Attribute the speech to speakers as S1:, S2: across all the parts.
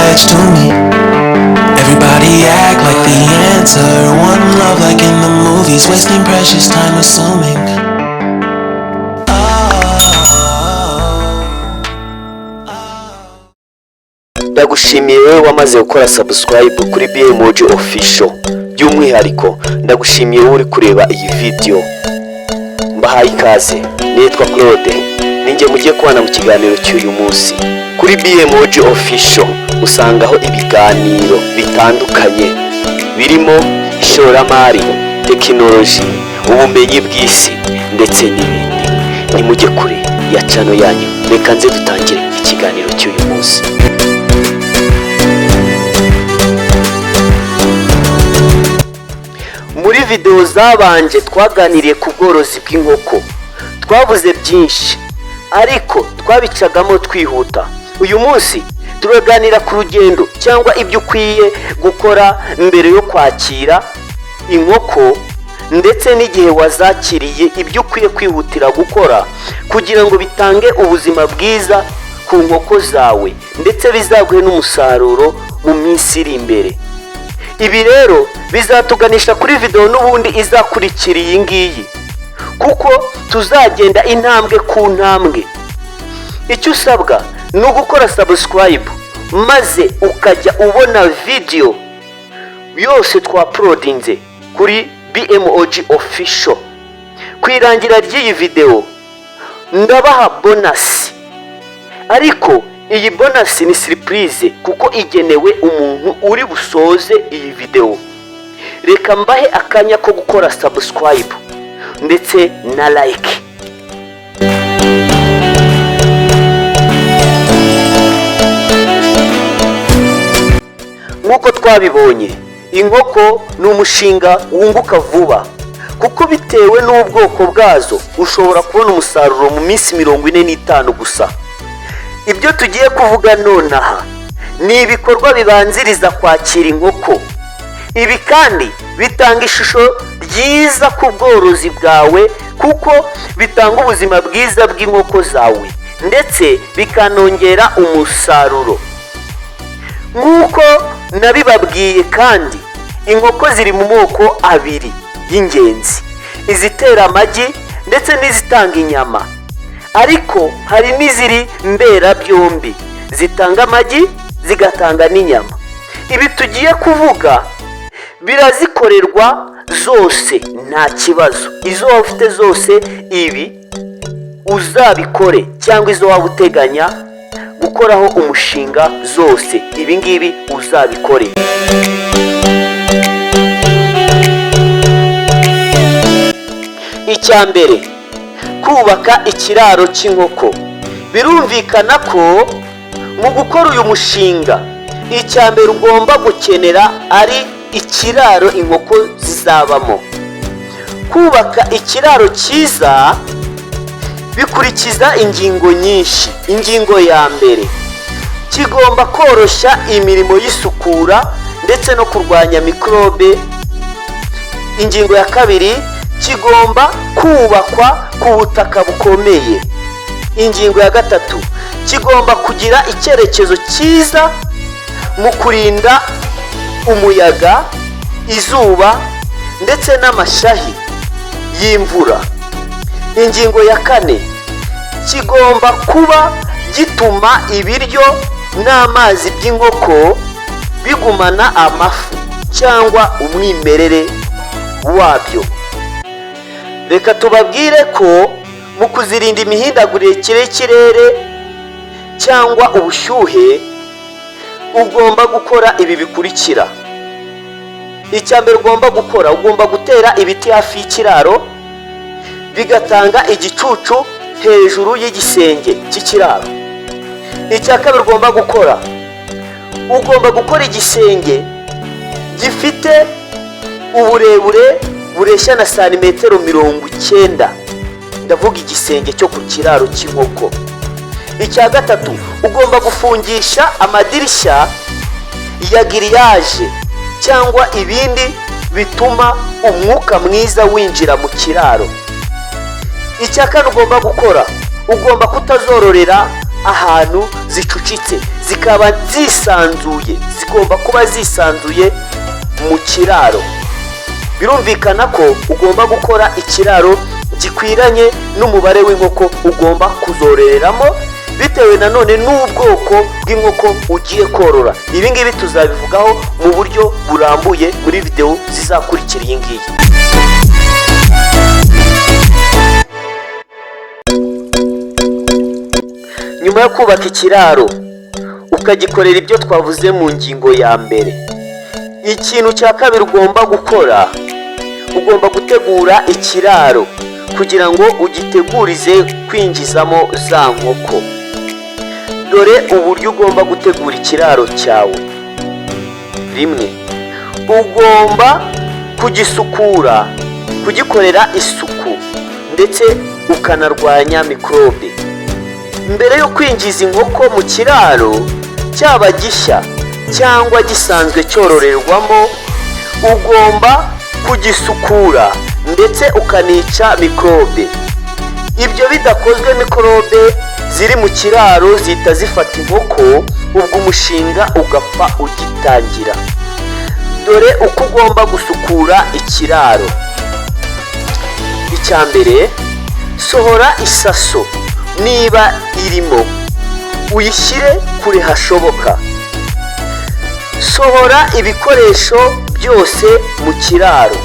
S1: edge to me. Everybody act like the answer. One love like in the movies, wasting precious time assuming.
S2: Ndagushimiye wewe wamaze gukora subscribe kuri BMOG official. By'umwihariko ndagushimiye uri kureba iyi video. Mbahaye ikaze. Nitwa Claude. Ninjye mugiye kubana mu kiganiro cy'uyu munsi. Kuri BMOG official usangaho ibiganiro bitandukanye birimo ishoramari, tekinoloji, ubumenyi bw'isi ndetse n'ibindi. Nimujye kure ya channel yanyu. Reka nze dutangire ikiganiro cy'uyu munsi. Muri video zabanje twaganiriye ku bworozi bw'inkoko. Twavuze byinshi ariko twabicagamo twihuta. Uyu munsi turaganira ku rugendo cyangwa ibyo ukwiye gukora mbere yo kwakira inkoko ndetse n'igihe wazakiriye, ibyo ukwiye kwihutira gukora kugira ngo bitange ubuzima bwiza ku nkoko zawe ndetse bizaguhe n'umusaruro mu minsi iri imbere. Ibi rero bizatuganisha kuri video n'ubundi izakurikira iyi ngiyi, kuko tuzagenda intambwe ku ntambwe. Icyo usabwa ni ugukora subscribe maze ukajya ubona video yose twauploadinze kuri BMOG official. Kwirangira ry'iyi video ndabaha bonus, ariko iyi bonus ni surprise kuko igenewe umuntu uri busoze iyi video. Reka mbahe akanya ko gukora subscribe ndetse na like. Nkuko twabibonye, inkoko ni umushinga wunguka vuba kuko bitewe n'ubwoko bwazo ushobora kubona umusaruro mu minsi 45 gusa. Ibyo tugiye kuvuga nonaha ni ibikorwa bibanziriza kwakira inkoko. Ibi kandi bitanga ishusho ryiza ku bworozi bwawe kuko bitanga ubuzima bwiza bw'inkoko zawe ndetse bikanongera umusaruro. Nkuko nabibabwiye kandi, inkoko ziri mu moko abiri y'ingenzi: izitera amagi ndetse n'izitanga inyama. Ariko hari n'iziri mbera byombi, zitanga amagi zigatanga n'inyama. Ibi tugiye kuvuga birazikorerwa zose nta kibazo. Izo waba ufite zose ibi uzabikore, cyangwa izo waba uteganya gukoraho umushinga zose ibi ngibi uzabikore. Icya mbere, kubaka ikiraro cy'inkoko. Birumvikana ko mu gukora uyu mushinga icya mbere ugomba gukenera ari ikiraro inkoko zizabamo. Kubaka ikiraro cyiza bikurikiza ingingo nyinshi. Ingingo ya mbere, kigomba koroshya imirimo y'isukura ndetse no kurwanya mikrobe. Ingingo ya kabiri, kigomba kubakwa ku butaka bukomeye. Ingingo ya gatatu, kigomba kugira icyerekezo cyiza mu kurinda umuyaga, izuba ndetse n'amashahi y'imvura. Ingingo ya kane, kigomba kuba gituma ibiryo n'amazi by'inkoko bigumana amafu cyangwa umwimerere wabyo. Reka tubabwire ko mu kuzirinda imihindagurikire y'ikirere cyangwa ubushyuhe ugomba gukora ibi bikurikira. Icya mbere ugomba gukora, ugomba gutera ibiti hafi y'ikiraro bigatanga igicucu hejuru y'igisenge cy'ikiraro. Icya kabiri ugomba gukora, ugomba gukora igisenge gifite uburebure bureshya na santimetero 90. Ndavuga igisenge cyo ku kiraro cy'inkoko. Icya gatatu, ugomba gufungisha amadirishya ya giriyaje cyangwa ibindi bituma umwuka mwiza winjira mu kiraro. Icya kane ugomba gukora, ugomba kutazororera ahantu zicucitse zikaba zisanzuye, zigomba kuba zisanzuye mu kiraro. Birumvikana ko ugomba gukora ikiraro gikwiranye n'umubare w'inkoko ugomba kuzororeramo, bitewe nanone n'ubwoko bw'inkoko ugiye korora. Ibi ngibi tuzabivugaho mu buryo burambuye muri video zizakurikira iyi ngiyi. Nyuma yo kubaka ikiraro ukagikorera ibyo twavuze mu ngingo ya mbere, ikintu cya kabiri ugomba gukora, ugomba gutegura ikiraro kugira ngo ugitegurize kwinjizamo za nkoko. Dore uburyo ugomba gutegura ikiraro cyawe. Rimwe, ugomba kugisukura, kugikorera isuku ndetse ukanarwanya mikorobe. Mbere yo kwinjiza inkoko mu kiraro, cyaba gishya cyangwa gisanzwe cyororerwamo, ugomba kugisukura ndetse ukanica mikorobe. Ibyo bidakozwe, mikorobe ziri mu kiraro zihita zifata inkoko, ubwo umushinga ugapfa ugitangira. Dore uko ugomba gusukura ikiraro. Icya mbere, sohora isaso niba irimo, uyishyire kure hashoboka. Sohora ibikoresho byose mu kiraro.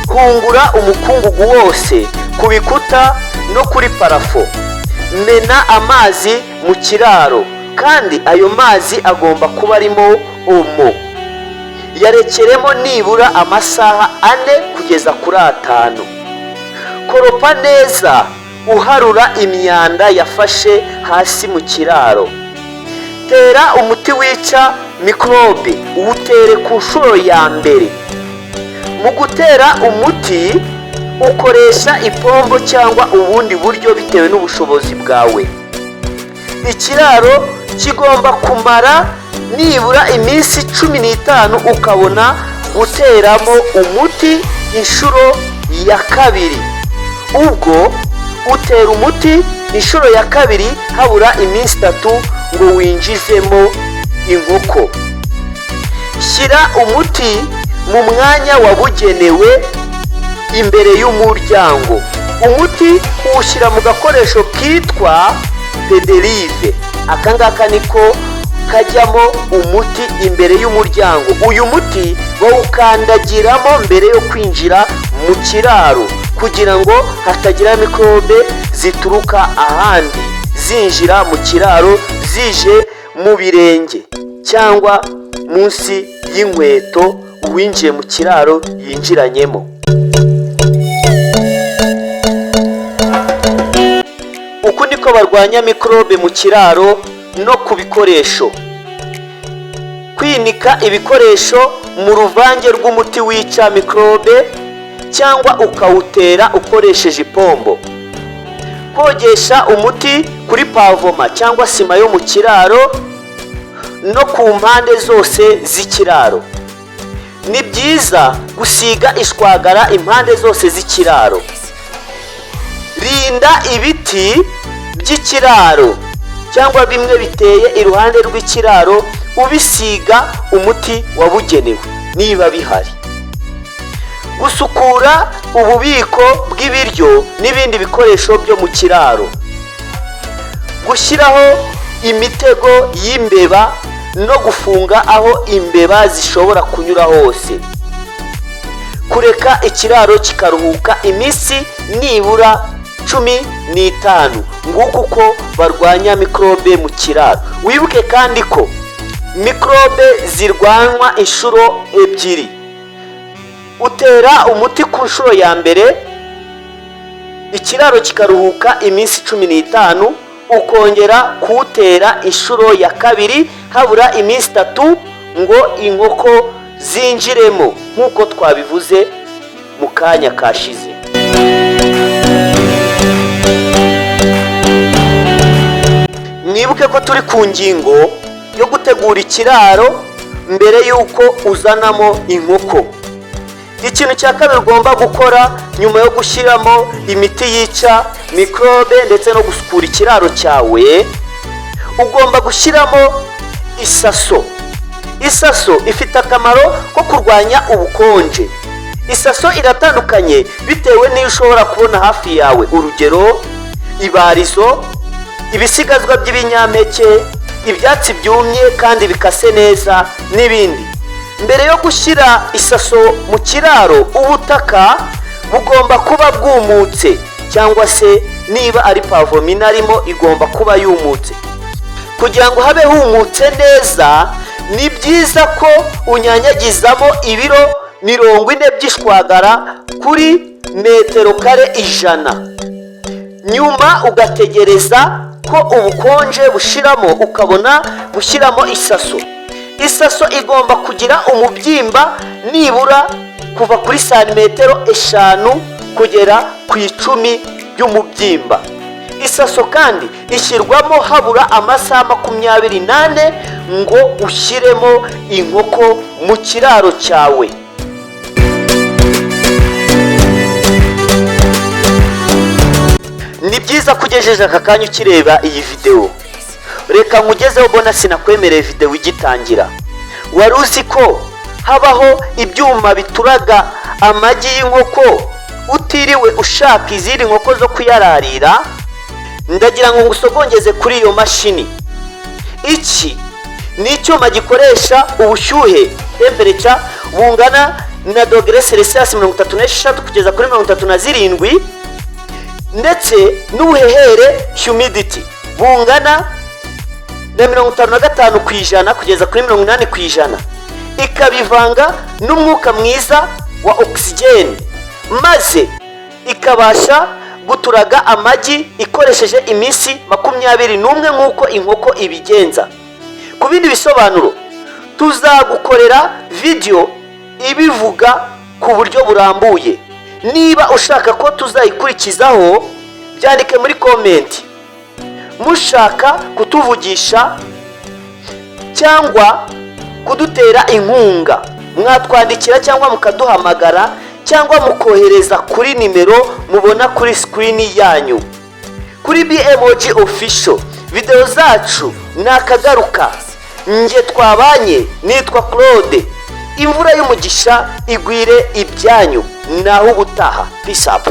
S2: Hungura umukungugu wose ku bikuta no kuri parafo. Mena amazi mu kiraro, kandi ayo mazi agomba kuba arimo omo. Yarekeremo nibura amasaha 4 kugeza kuri 5. Koropa neza uharura imyanda yafashe hasi mu kiraro. Tera umuti wica mikorobe, uwutere ku nshuro ya mbere. Mu gutera umuti ukoresha ipombo cyangwa ubundi buryo bitewe n'ubushobozi bwawe. Ikiraro kigomba kumara nibura iminsi 15 ukabona guteramo umuti inshuro ya kabiri. Ubwo utera umuti inshuro ya kabiri habura iminsi 3 ngo winjizemo inkoko. Shyira umuti mu mwanya wabugenewe imbere y'umuryango. Umuti uwushyira mu gakoresho kitwa pederive. Akangaka niko kajyamo umuti imbere y'umuryango. Uyu muti bawukandagiramo mbere yo kwinjira mu kiraro kugira ngo hatagira mikorobe zituruka ahandi zinjira mu kiraro zije mu birenge cyangwa munsi y'inkweto uwinjiye mu kiraro yinjiranyemo. Uku niko barwanya mikorobe mu kiraro no ku bikoresho. Kwinika ibikoresho mu ruvange rw'umuti wica mikorobe cyangwa ukawutera ukoresheje ipombo. Kogesha umuti kuri pavoma cyangwa sima yo mu kiraro no ku mpande zose z'ikiraro. Ni byiza gusiga ishwagara impande zose z'ikiraro. Rinda ibiti by'ikiraro cyangwa bimwe biteye iruhande rw'ikiraro ubisiga umuti wabugenewe niba bihari. Gusukura ububiko bw'ibiryo n'ibindi bikoresho byo mu kiraro. Gushyiraho imitego y'imbeba no gufunga aho imbeba zishobora kunyura hose. Kureka ikiraro kikaruhuka iminsi nibura 15. Nguko uko barwanya mikorobe mu kiraro. Wibuke kandi ko mikorobe zirwanwa inshuro 2. Utera umuti ku nshuro ya mbere, ikiraro kikaruhuka iminsi 15, ukongera kuwutera inshuro ya kabiri habura iminsi 3 ngo inkoko zinjiremo nk'uko twabivuze mu kanya kashize. Mwibuke ko turi ku ngingo yo gutegura ikiraro mbere y'uko uzanamo inkoko. Ikintu cya kabiri ugomba gukora nyuma yo gushyiramo imiti yica mikorobe ndetse no gusukura ikiraro cyawe, ugomba gushyiramo isaso. Isaso ifite akamaro ko kurwanya ubukonje. Isaso iratandukanye bitewe n'iyo ushobora kubona hafi yawe, urugero ibarizo, ibisigazwa by'ibinyampeke, ibyatsi byumye kandi bikase neza n'ibindi. Mbere yo gushyira isaso mu kiraro, ubutaka bugomba kuba bwumutse, cyangwa se niba ari pavomine arimo igomba kuba yumutse. Kugira ngo habe humutse neza, ni byiza ko unyanyagizamo ibiro 40 by'ishwagara kuri metero kare 100. Nyuma ugategereza ko ubukonje bushiramo, ukabona gushyiramo isaso. Isaso igomba kugira umubyimba nibura kuva kuri santimetero 5 kugera ku 10 by'umubyimba. Isaso kandi ishyirwamo habura amasaha 28 ngo ushyiremo inkoko mu kiraro cyawe. Ni byiza kugejeje aka kanya ukireba iyi video. Reka nkugezeho bonasi nakwemereye video igitangira. Wari uzi ko habaho ibyuma bituraga amagi y'inkoko utiriwe ushaka izindi nkoko zo kuyararira? Ndagira ngo ngusogongeze kuri iyo mashini. Iki ni icyuma gikoresha ubushyuhe temperature bungana na dogere Celsius 36 kugeza kuri 37, ndetse n'ubuhehere humidity bungana na 55% kugeza kuri 80%, ikabivanga n'umwuka mwiza wa oxygen, maze ikabasha guturaga amagi ikoresheje iminsi 21 nk'uko inkoko ibigenza. Ku bindi bisobanuro tuzagukorera video ibivuga ku buryo burambuye. Niba ushaka ko tuzayikurikizaho, byandike muri comment. Mushaka kutuvugisha cyangwa kudutera inkunga, mwatwandikira cyangwa mukaduhamagara cyangwa mukohereza kuri nimero mubona kuri screen yanyu. Kuri BMOG Official video zacu nakagaruka. Nge twabanye nitwa Claude. Imvura y'umugisha igwire ibyanyu. Naho ubutaha. Peace up.